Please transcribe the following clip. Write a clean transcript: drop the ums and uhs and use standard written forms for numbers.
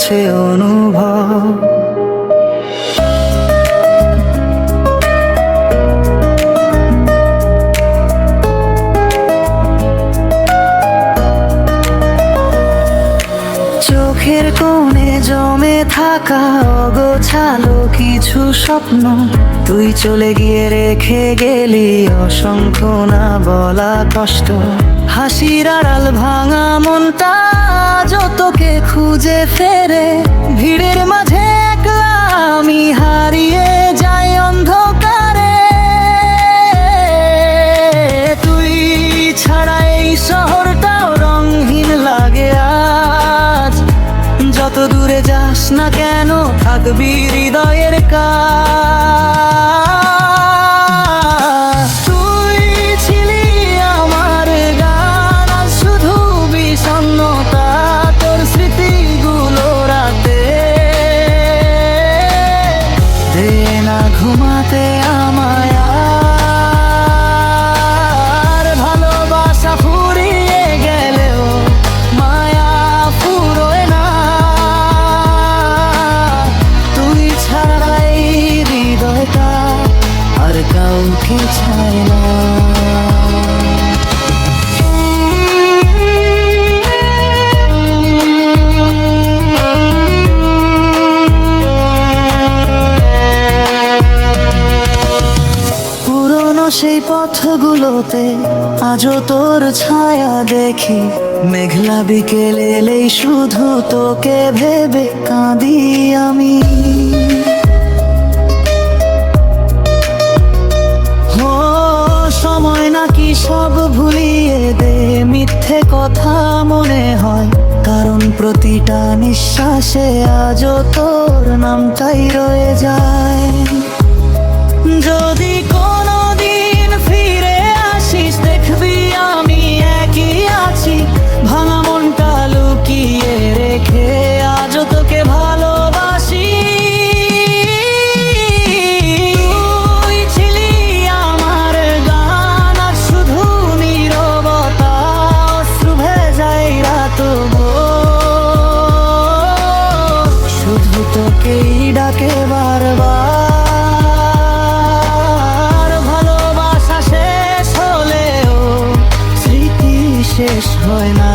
আছে অনুভব। চোখের কোণে জমে থাকা অগোছালো কিছু স্বপ্ন তুই চলে গিয়ে রেখে গেলি অসংখ্য না বলা কষ্ট। হাসির আড়াল ভাঙা মনটা যতকে খুঁজে ফেরে, ভিড়ের মাঝে একলা আমি হারিয়ে যাই অন্ধকারে। তুই ছাড়া এই শহরটাও রঙহীন লাগে আজ, যত দূরে যাস না কেন থাকবি হৃদয়ের কাজ। তুই ছিলি আমার গান, আজ শুধু বিষণ্ণতা তোর স্মৃতিগুলো রাতে। দে না ঘুমাতে আমায় আর, ভালোবাসা ফুরিয়ে গেলেও মায়া ফুরোয় না। তুই ছাড়া এই হৃদয়টা আর কাউকে চায় না। পুরনো সেই পথগুলোতে আজও তোর ছায়া দেখি, মেঘলা বিকেল এলেই শুধু তোকে ভেবে কাঁদি আমি। ও সময় নাকি সব ভুলিয়ে দে, মিথ্যে কথা মনে হয়, কারণ প্রতিটা নিঃশ্বাসে আজও তোর নামটাই রয়ে যায়। যদি কোনোদিন ফিরে আসিস দেখবি আমি একই আছি, ভাঙা মনটা লুকিয়ে রেখে আজও তোকে ভালোবাসি। তুই ছিলি আমার গান, আর শুধু নীরবতা অশ্রু ভেজাই রাত ভোর। শুধু তোকেই ডাকে বারবার, ভালোবাসা শেষ হলেও স্মৃতি শেষ হয় না।